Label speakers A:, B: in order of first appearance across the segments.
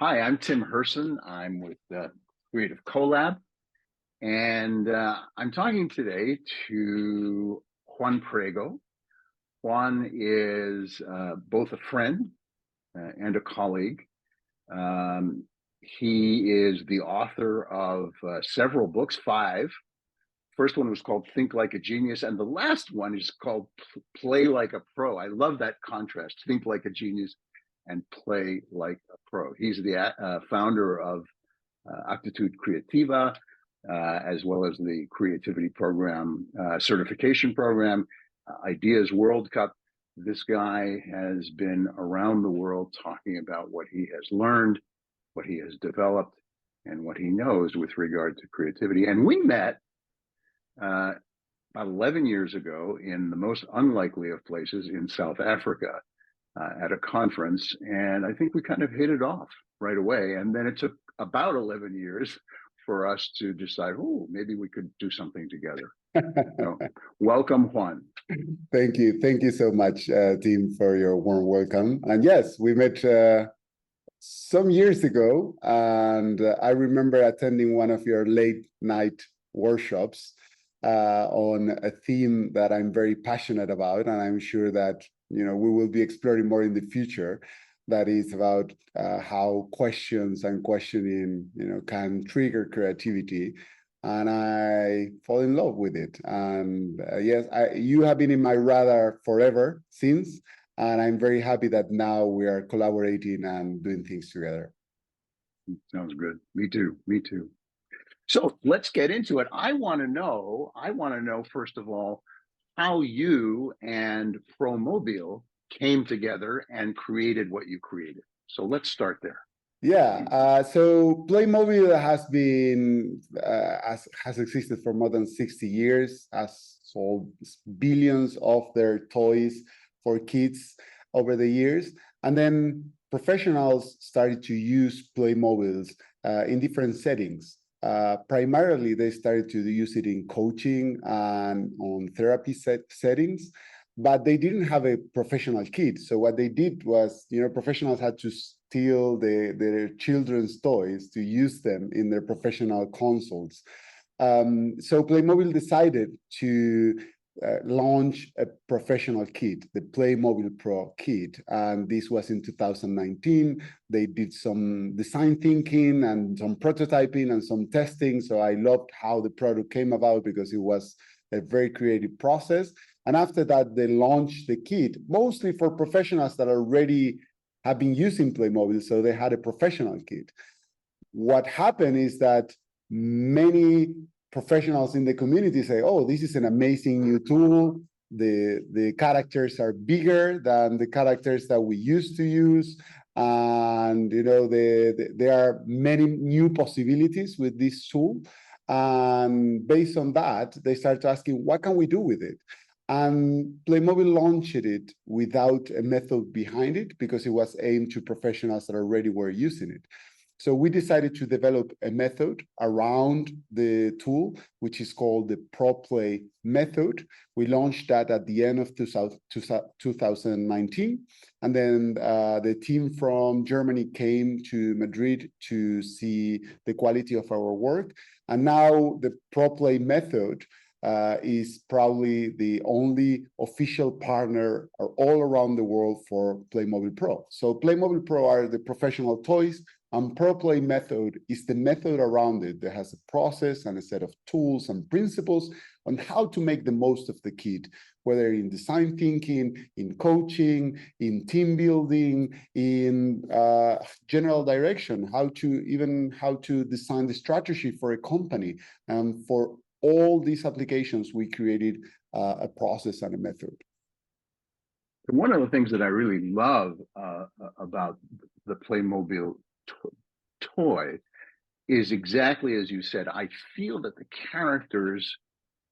A: Hi, I'm Tim Hurson. I'm with Creative Collab, and I'm talking today to Juan Prego. Juan is both a friend and a colleague. He is the author of several books, five. First one was called Think Like a Genius, and the last one is called Play Like a Pro. I love that contrast, think like a genius and play like a pro. He's the founder of Aptitude Creativa, as well as the creativity program, certification program, Ideas World Cup. This guy has been around the world talking about what he has learned, what he has developed, and what he knows with regard to creativity. And we met uh, about 11 years ago in the most unlikely of places in South Africa at a conference. And I think we kind of hit it off right away. And then it took about 11 years for us to decide, oh, maybe we could do something together. So, welcome, Juan.
B: Thank you. Thank you so much, Tim, for your warm welcome. And yes, we met some years ago, and I remember attending one of your late night workshops on a theme that I'm very passionate about, and I'm sure that we will be exploring more in the future. That is about how questions and questioning, can trigger creativity, and I fall in love with it. And yes, you have been in my radar forever since, and I'm very happy that now we are collaborating and doing things together.
A: Sounds good. Me too. Me too. So let's get into it. I want to know, first of all, how you and ProMobile came together and created what you created. So let's start there.
B: Yeah, so Playmobil has existed for more than 60 years, has sold billions of their toys for kids over the years, and then professionals started to use Playmobiles in different settings. Primarily, they started to use it in coaching and on therapy settings, but they didn't have a professional kit. So what they did was, professionals had to steal their children's toys to use them in their professional consoles. So Playmobil decided to launch a professional kit, the Playmobil Pro kit, and this was in 2019. They did some design thinking and some prototyping and some testing. So I loved how the product came about because it was a very creative process. And after that, they launched the kit, mostly for professionals that already have been using Playmobil, so they had a professional kit. What happened is that many professionals in the community say, oh, this is an amazing new tool. The characters are bigger than the characters that we used to use. And there are many new possibilities with this tool. And based on that, they started asking, what can we do with it? And Playmobil launched it without a method behind it because it was aimed to professionals that already were using it. So we decided to develop a method around the tool, which is called the Pro.Play Method. We launched that at the end of 2019. And then the team from Germany came to Madrid to see the quality of our work. And now the Pro.Play Method is probably the only official partner all around the world for Playmobil Pro. So Playmobil Pro are the professional toys, and Pro.Play Method is the method around it that has a process and a set of tools and principles on how to make the most of the kit, whether in design thinking, in coaching, in team building, in general direction, how to design the strategy for a company. And for all these applications, we created a process and a method.
A: One of the things that I really love about the Playmobil toy is exactly as you said. I feel that the characters,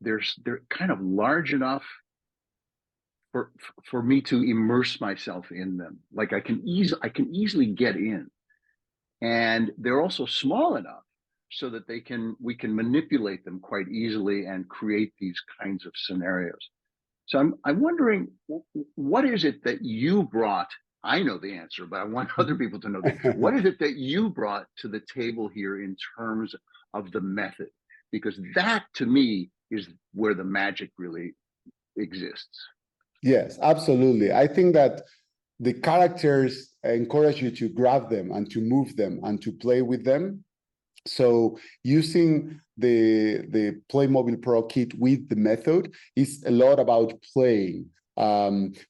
A: they're kind of large enough for me to immerse myself in them. Like I can easily get in, and they're also small enough so that we can manipulate them quite easily and create these kinds of scenarios. So I'm wondering, what is it that you brought I know the answer, but I want other people to know the answer. What is it that you brought to the table here in terms of the method? Because that, to me, is where the magic really exists.
B: Yes, absolutely. I think that the characters encourage you to grab them and to move them and to play with them. So using the Playmobil Pro kit with the method is a lot about playing,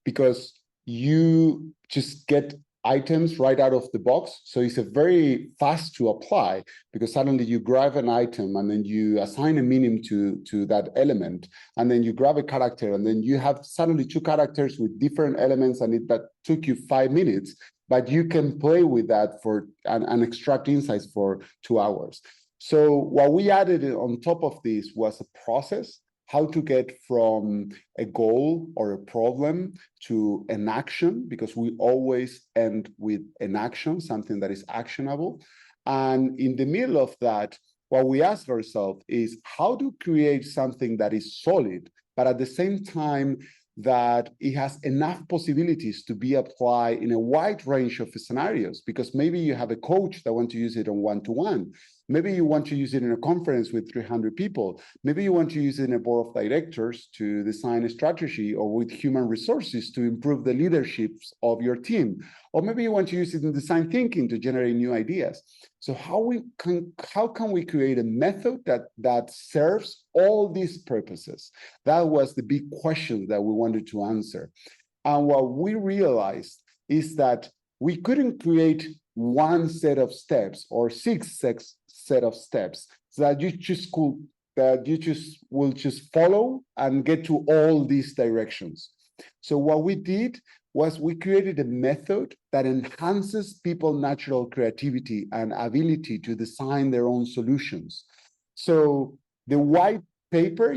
B: because you just get items right out of the box. So it's a very fast to apply, because suddenly you grab an item and then you assign a meaning to that element, and then you grab a character, and then you have suddenly two characters with different elements, and that took you 5 minutes, but you can play with that for and extract insights for 2 hours. So what we added on top of this was a process, how to get from a goal or a problem to an action, because we always end with an action, something that is actionable. And in the middle of that, what we ask ourselves is how to create something that is solid, but at the same time that it has enough possibilities to be applied in a wide range of scenarios, because maybe you have a coach that wants to use it on one-to-one. Maybe you want to use it in a conference with 300 people. Maybe you want to use it in a board of directors to design a strategy, or with human resources to improve the leadership of your team. Or maybe you want to use it in design thinking to generate new ideas. So how can we create a method that serves all these purposes? That was the big question that we wanted to answer. And what we realized is that we couldn't create one set of steps or six set of steps so that you just will just follow and get to all these directions. So what we did was we created a method that enhances people's natural creativity and ability to design their own solutions. So the white paper,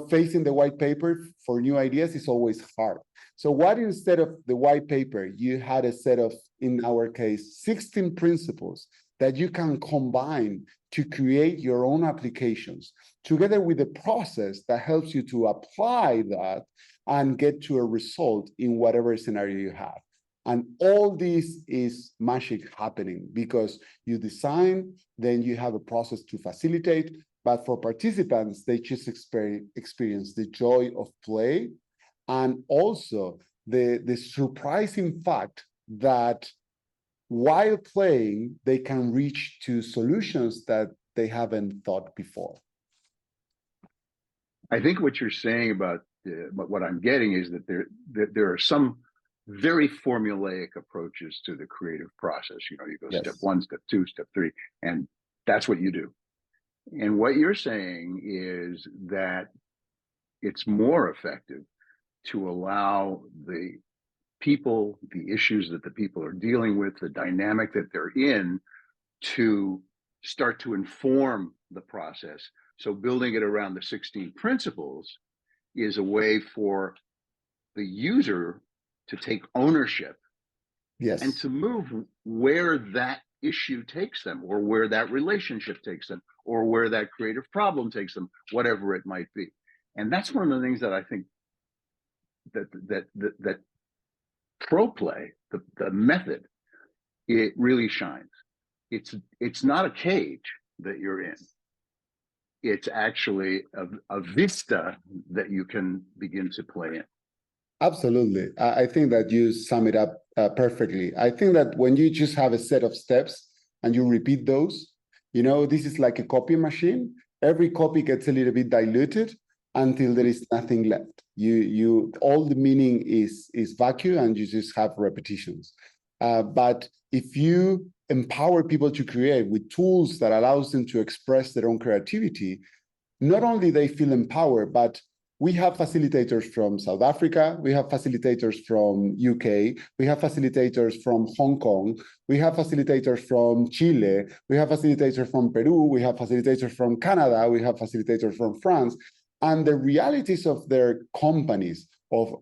B: facing the white paper for new ideas is always hard. So what, instead of the white paper, you had a set of, in our case, 16 principles that you can combine to create your own applications, together with a process that helps you to apply that and get to a result in whatever scenario you have. And all this is magic happening because you design, then you have a process to facilitate. But for participants, they just experience the joy of play, and also the surprising fact that while playing, they can reach to solutions that they haven't thought before.
A: I think what you're saying about what I'm getting is that there are some very formulaic approaches to the creative process. You go
B: Yes.
A: step 1, step 2, step 3, and that's what you do. And what you're saying is that it's more effective to allow the people, the issues that the people are dealing with, the dynamic that they're in, to start to inform the process. So building it around the 16 principles is a way for the user to take ownership,
B: Yes.
A: and to move where that issue takes them, or where that relationship takes them, or where that creative problem takes them, whatever it might be. And that's one of the things that I think that Pro.Play, the method, it really shines. It's not a cage that you're in. It's actually a vista that you can begin to play in.
B: Absolutely. I think that you sum it up perfectly. I think that when you just have a set of steps and you repeat those, this is like a copy machine. Every copy gets a little bit diluted until there is nothing left. All the meaning is vacuum, and you just have repetitions. But if you empower people to create with tools that allows them to express their own creativity, not only they feel empowered, but we have facilitators from South Africa, we have facilitators from UK, we have facilitators from Hong Kong, we have facilitators from Chile, we have facilitators from Peru, we have facilitators from Canada, we have facilitators from France. And the realities of their companies, of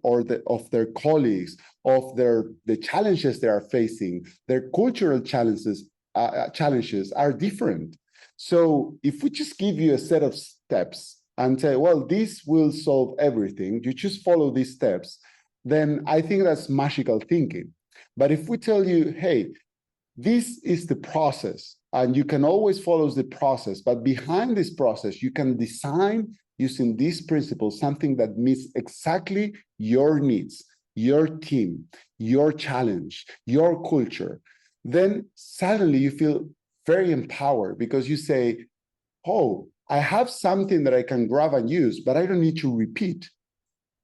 B: their colleagues, of the challenges they are facing, their cultural challenges are different. So if we just give you a set of steps and say, well, this will solve everything, you just follow these steps, then I think that's magical thinking. But if we tell you, hey, this is the process, and you can always follow the process, but behind this process, you can design using these principles something that meets exactly your needs, your team, your challenge, your culture, then suddenly you feel very empowered because you say, oh, I have something that I can grab and use, but I don't need to repeat.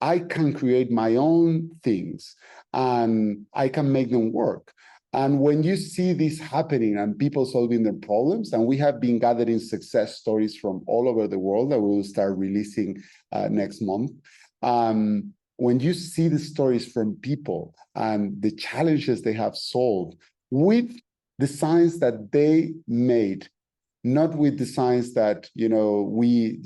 B: I can create my own things and I can make them work. And when you see this happening and people solving their problems, and we have been gathering success stories from all over the world that we will start releasing next month. When you see the stories from people and the challenges they have solved with the science that they made, not with the science that we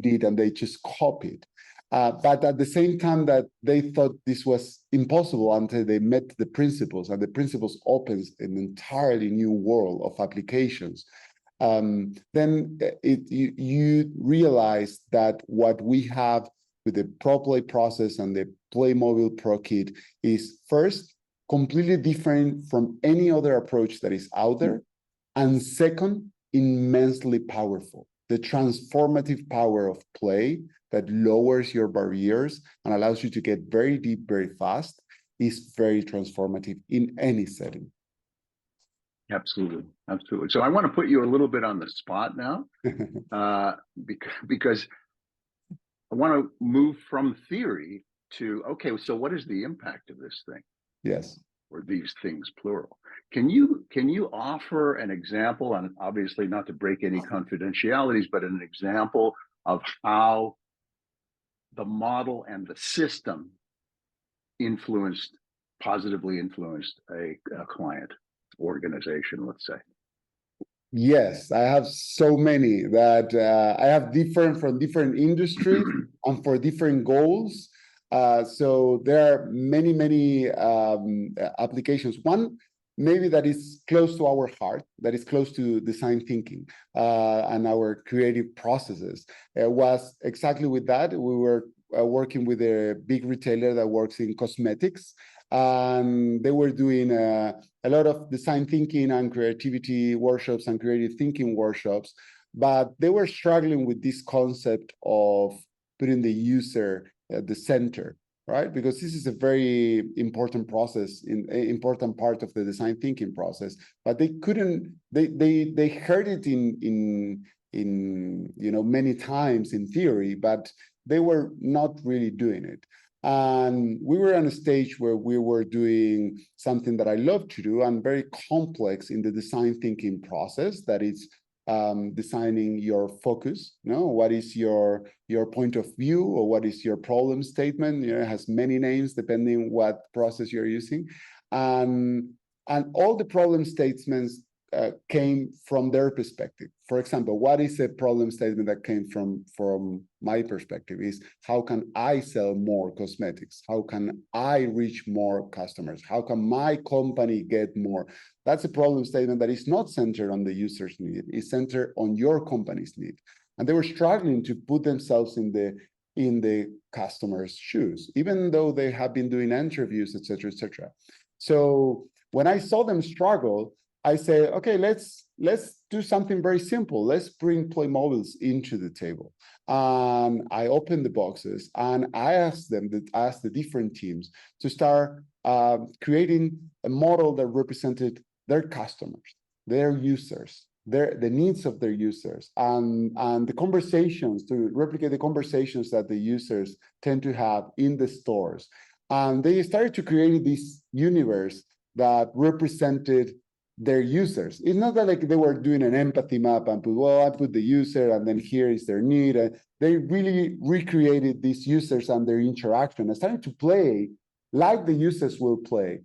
B: did and they just copied. But at the same time that they thought this was impossible until they met the principles, and the principles opens an entirely new world of applications. Then you realize that what we have with the Pro.Play process and the Playmobil Pro Kit is first, completely different from any other approach that is out there, and second, immensely powerful. The transformative power of play that lowers your barriers and allows you to get very deep, very fast is very transformative in any setting.
A: Absolutely, absolutely. So I want to put you a little bit on the spot now, because I want to move from theory to, okay, so what is the impact of this thing?
B: Yes.
A: Or these things, plural. Can you offer an example, and obviously not to break any confidentialities, but an example of how the model and the system positively influenced a client organization, let's say?
B: Yes, I have so many that I have different from different industries and for different goals. So there are many applications. One maybe that is close to our heart, that is close to design thinking and our creative processes. Was exactly with that. We were working with a big retailer that works in cosmetics. And they were doing a lot of design thinking and creativity workshops and creative thinking workshops, but they were struggling with this concept of putting the user at the center, right? Because this is a very important process, important part of the design thinking process. But they couldn't. They heard it in many times in theory, but they were not really doing it. And we were on a stage where we were doing something that I love to do and very complex in the design thinking process, that is designing your focus. What is your point of view, or what is your problem statement? It has many names depending what process you're using. And all the problem statements came from their perspective. For example, what is a problem statement that came from my perspective is, how can I sell more cosmetics? How can I reach more customers? How can my company get more? That's a problem statement that is not centered on the user's need. It's centered on your company's need. And they were struggling to put themselves in the customer's shoes, even though they have been doing interviews, et cetera, et cetera. So when I saw them struggle, I say, okay, let's do something very simple. Let's bring Playmobiles into the table. And I opened the boxes and I asked the different teams to start creating a model that represented their customers, their users, the needs of their users, and the conversations, to replicate the conversations that the users tend to have in the stores. And they started to create this universe that represented their users. It's not that like they were doing an empathy map and I put the user and then here is their need. They really recreated these users and their interaction and started to play like the users will play.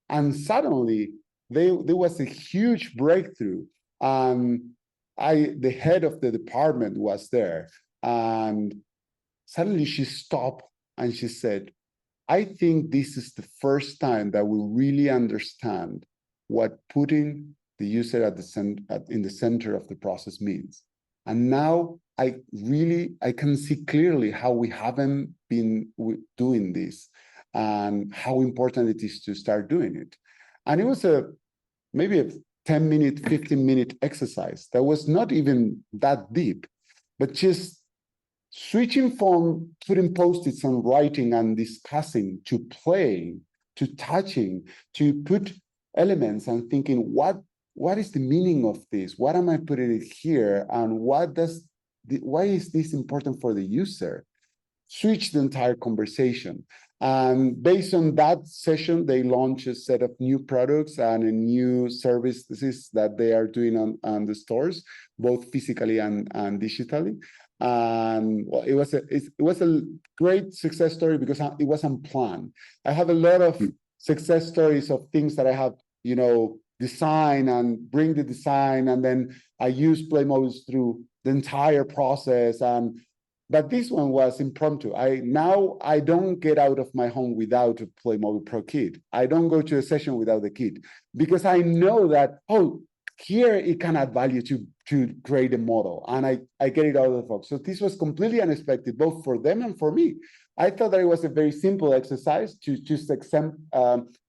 B: And suddenly there was a huge breakthrough. The head of the department was there, and suddenly she stopped and she said, I think this is the first time that we really understand what putting the user in the center of the process means. And now I can see clearly how we haven't been doing this and how important it is to start doing it. And it was maybe a 10-minute, 15-minute exercise that was not even that deep, but just switching from putting post-its and writing and discussing to playing, to touching, to put elements and thinking, what is the meaning of this? What am I putting it here? And why is this important for the user? Switch the entire conversation. And based on that session, they launched a set of new products and a new services that they are doing on the stores, both physically and digitally. And well, it was a great success story because it was unplanned. I have a lot of success stories of things that I have, design and bring the design, and then I use Playmobil through the entire process. But this one was impromptu. Now I don't get out of my home without a Playmobil Pro kit. I don't go to a session without the kit because I know that, here it can add value to create a model, and I get it out of the box. So this was completely unexpected, both for them and for me. I thought that it was a very simple exercise to just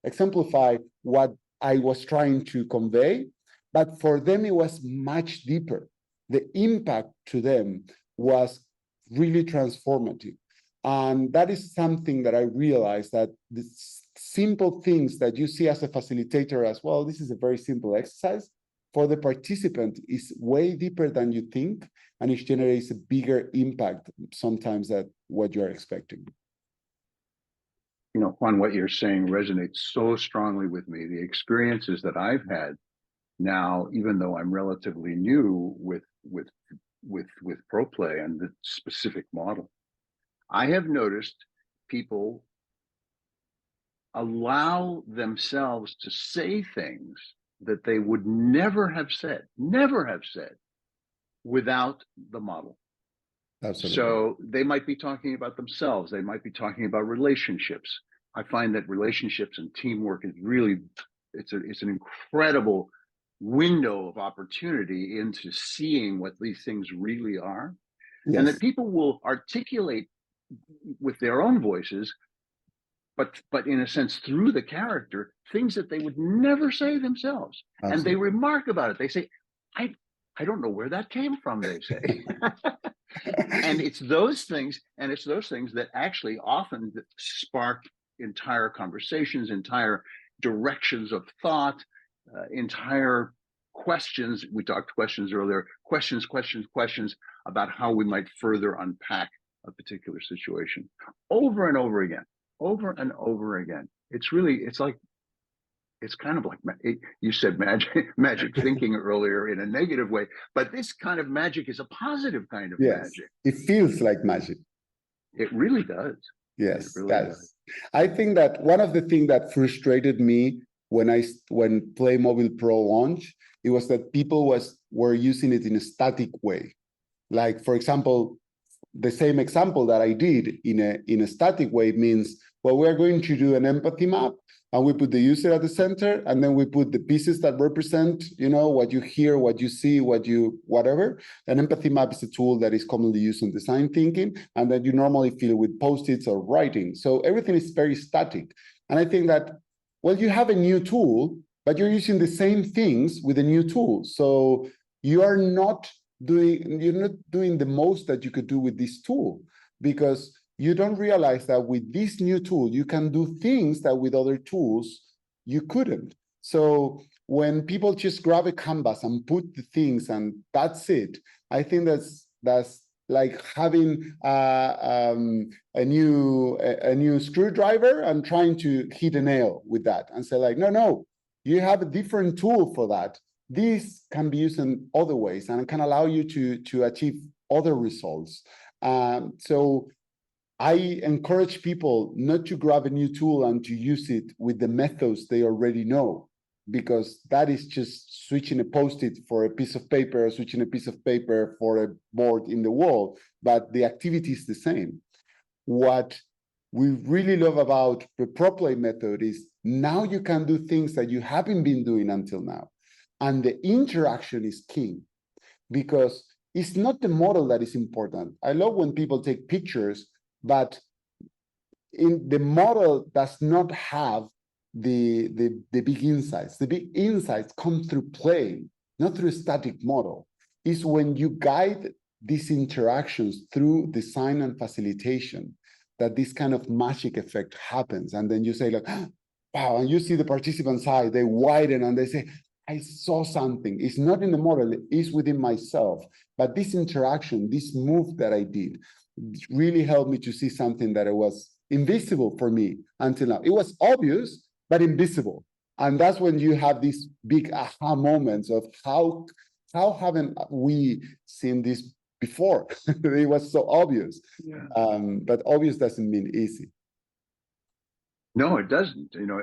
B: exemplify what I was trying to convey, but for them it was much deeper. The impact to them was really transformative. And that is something that I realized, that the simple things that you see as a facilitator as well, this is a very simple exercise, for the participant is way deeper than you think, and it generates a bigger impact sometimes than what you're expecting.
A: Juan, what you're saying resonates so strongly with me. The experiences that I've had now, even though I'm relatively new with Pro.Play and the specific model, I have noticed people allow themselves to say things that they would never have said without the model.
B: Absolutely.
A: So they might be talking about themselves. They might be talking about relationships. I find that relationships and teamwork is really, it's an incredible window of opportunity into seeing what these things really are. Yes. And that people will articulate with their own voices, but in a sense through the character, things that they would never say themselves. Absolutely. And they remark about it. They say, I don't know where that came from, they say. And it's those things that actually often spark entire conversations, entire directions of thought, entire questions. We talked questions earlier, questions about how we might further unpack a particular situation over and over again. It's kind of like, you said magic thinking earlier in a negative way, but this kind of magic is a positive kind of magic.
B: It feels like magic.
A: It really does.
B: Yes, it really does. I think that one of the things that frustrated me when Playmobil Pro launched, it was that people were using it in a static way. Like, for example, the same example that I did in a static way means, well, we're going to do an empathy map, and we put the user at the center, and then we put the pieces that represent, what you hear, what you see, whatever. An empathy map is a tool that is commonly used in design thinking, and that you normally fill with post-its or writing. So everything is very static. And I think that, well, you have a new tool, but you're using the same things with a new tool. So you're not doing the most that you could do with this tool, because you don't realize that with this new tool, you can do things that with other tools you couldn't. So when people just grab a canvas and put the things and that's it, I think that's like having a new screwdriver and trying to hit a nail with that and say like, no, you have a different tool for that. This can be used in other ways and it can allow you to achieve other results. So I encourage people not to grab a new tool and to use it with the methods they already know, because that is just switching a post-it for a piece of paper, or switching a piece of paper for a board in the wall, but the activity is the same. What we really love about the Pro.Play method is now you can do things that you haven't been doing until now. And the interaction is key, because it's not the model that is important. I love when people take pictures, but in the model does not have the big insights. The big insights come through play, not through a static model. Is when you guide these interactions through design and facilitation, that this kind of magic effect happens. And then you say like, wow, and you see the participants' eye, they widen and they say, I saw something. It's not in the model, it's within myself. But this interaction, this move that I did, really helped me to see something that it was invisible for me until now. It was obvious, but invisible. And that's when you have these big aha moments of how haven't we seen this before? It was so obvious.
A: Yeah.
B: But obvious doesn't mean easy.
A: No, it doesn't. You know,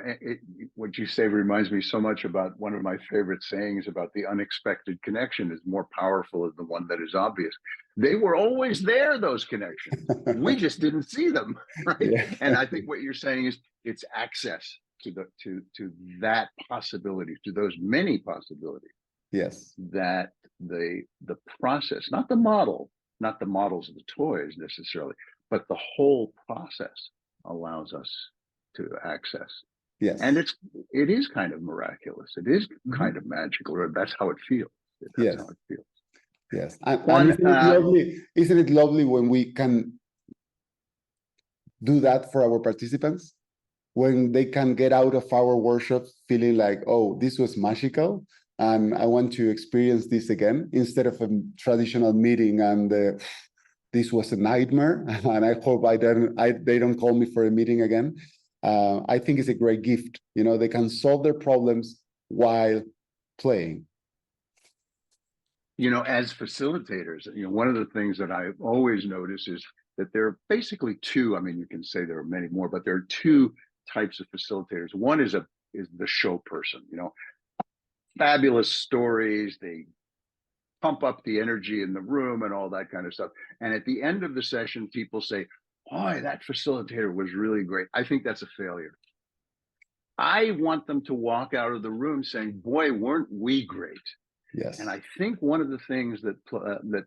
A: what you say reminds me so much about one of my favorite sayings about the unexpected connection is more powerful than the one that is obvious. They were always there, those connections. We just didn't see them, right?
B: Yeah.
A: And I think what you're saying is it's access to that possibility, to those many possibilities.
B: Yes.
A: That the process, not the models of the toys necessarily, but the whole process allows us to access.
B: Yes.
A: And it is kind of miraculous. It is kind of magical, or that's how it feels. That's how it feels.
B: Yes. And isn't it lovely when we can do that for our participants? When they can get out of our workshop feeling like, oh, this was magical, and I want to experience this again, instead of a traditional meeting and this was a nightmare, and I hope they don't call me for a meeting again. I think it's a great gift. You know, they can solve their problems while playing.
A: You know, as facilitators, you know, one of the things that I've always noticed is that there are basically two. I mean, you can say there are many more, but there are two types of facilitators. One is the show person. You know, fabulous stories. They pump up the energy in the room and all that kind of stuff. And at the end of the session, people say, boy, that facilitator was really great. I think that's a failure. I want them to walk out of the room saying, boy, weren't we great?
B: Yes.
A: And I think one of the things that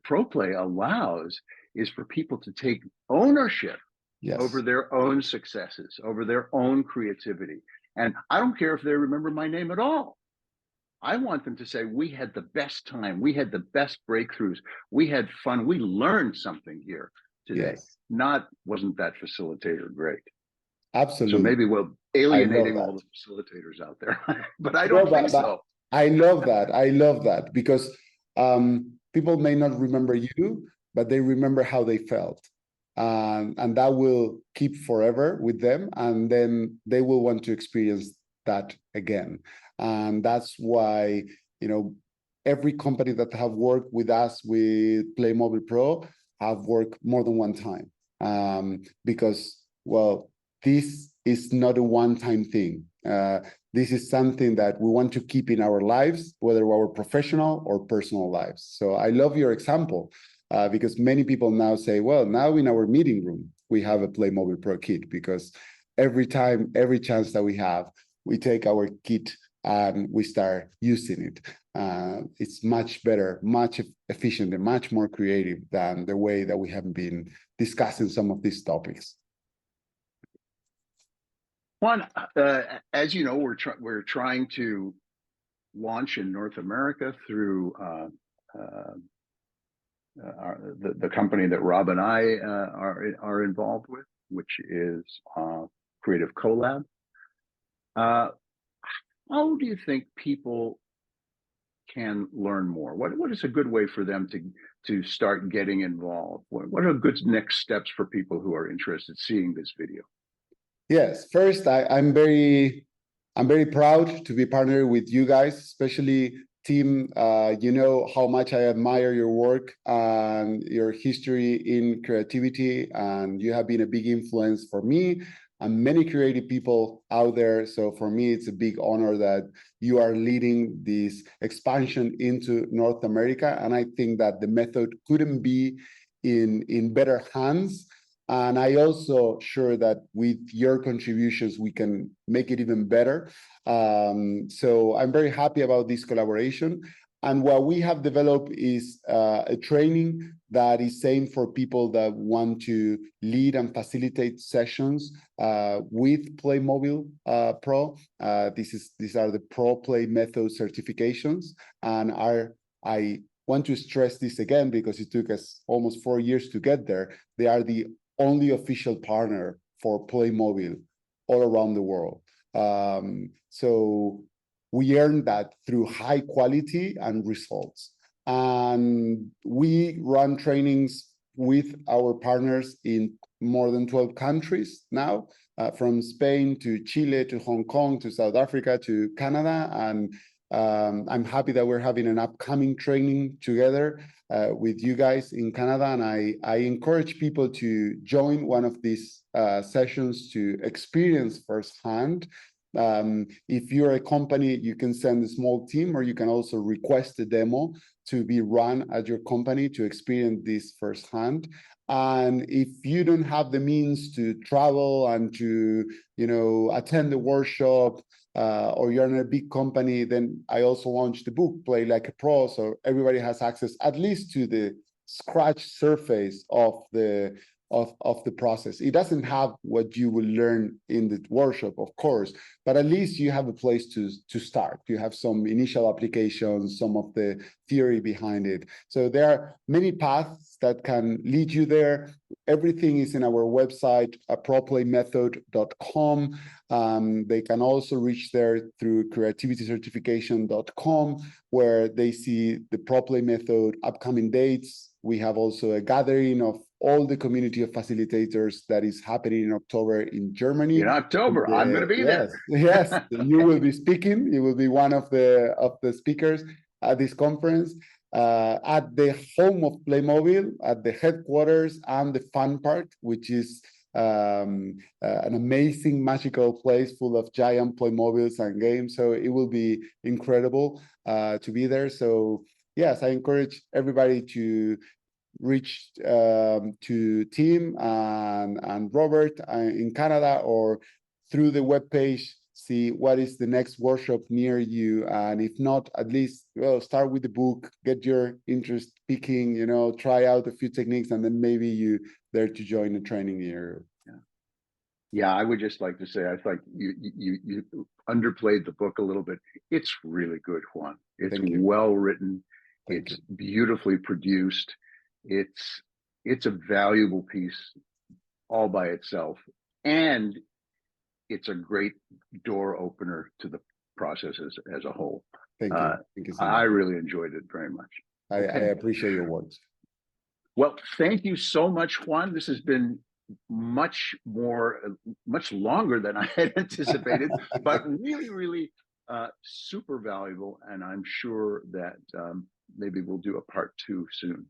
A: Pro.Play allows is for people to take ownership over their own successes, over their own creativity. And I don't care if they remember my name at all. I want them to say, we had the best time. We had the best breakthroughs. We had fun. We learned something here today. Not, wasn't that facilitator great?
B: Absolutely.
A: So maybe we're alienating all the facilitators out there, but I don't think so.
B: I love that. I love that, because people may not remember you, but they remember how they felt. And that will keep forever with them. And then they will want to experience that again. And that's why, you know, every company that have worked with us with Playmobil Pro have worked more than one time. Because, well, this is not a one-time thing. This is something that we want to keep in our lives, whether our professional or personal lives. So I love your example, because many people now say, well, now in our meeting room, we have a Playmobil Pro kit, because every time, every chance that we have, we take our kit and we start using it. It's much better, much efficient, and much more creative than the way that we have been discussing some of these topics.
A: Juan, as you know, we're trying to launch in North America through the company that Rob and I are involved with, which is Creative Collab. How do you think people can learn more? What is a good way for them to start getting involved? What are good next steps for people who are interested in seeing this video?
B: Yes, first, I'm very proud to be partnered with you guys, especially Tim. You know how much I admire your work and your history in creativity, and you have been a big influence for me and many creative people out there. So for me, it's a big honor that you are leading this expansion into North America. And I think that the method couldn't be in better hands. And I also sure that with your contributions, we can make it even better. So I'm very happy about this collaboration. And what we have developed is a training that is aimed for people that want to lead and facilitate sessions with Playmobil Pro. These are the Pro.Play Method certifications, and I want to stress this again because it took us almost 4 years to get there. They are the only official partner for Playmobil all around the world. So we earn that through high quality and results. And we run trainings with our partners in more than 12 countries now, from Spain to Chile to Hong Kong to South Africa to Canada. And I'm happy that we're having an upcoming training together with you guys in Canada. And I encourage people to join one of these sessions to experience firsthand. If you're a company, you can send a small team, or you can also request a demo to be run at your company to experience this firsthand. And if you don't have the means to travel and to, attend the workshop, or you're in a big company, then I also launched the book, Play Like a Pro, so everybody has access at least to the scratch surface of the process. It doesn't have what you will learn in the workshop, of course, but at least you have a place to start. You have some initial applications, some of the theory behind it. So there are many paths that can lead you there. Everything is in our website, propplaymethod.com. They can also reach there through creativitycertification.com, where they see the Pro.Play Method upcoming dates. We have also a gathering of all the community of facilitators that is happening in October in Germany.
A: In October, I'm going to be there.
B: Yes, you will be speaking. You will be one of the speakers at this conference, at the home of Playmobil, at the headquarters and the fun park, which is an amazing, magical place full of giant Playmobils and games. So it will be incredible to be there. So yes, I encourage everybody to reach to Tim and Robert in Canada, or through the webpage, see what is the next workshop near you. And if not, at least start with the book, get your interest peaking, try out a few techniques, and then maybe you there to join a training year.
A: Yeah, I would just like to say, I thought you underplayed the book a little bit. It's really good, Juan. It's well written. It's beautifully produced. It's a valuable piece all by itself, and it's a great door opener to the process as a whole.
B: Thank you. Thank you so much.
A: I really enjoyed it very much.
B: I appreciate your words.
A: Well, thank you so much, Juan. This has been much longer than I had anticipated, but really super valuable. And I'm sure that maybe we'll do a part 2 soon.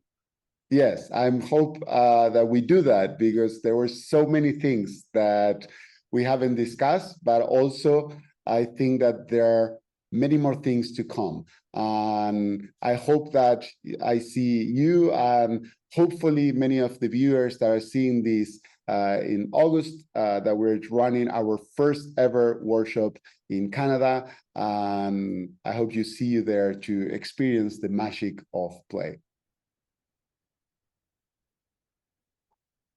B: Yes, I hope that we do that, because there were so many things that we haven't discussed, but also I think that there are many more things to come. And I hope that I see you and hopefully many of the viewers that are seeing this in August, that we're running our first ever workshop in Canada. And I hope you see you there to experience the magic of play.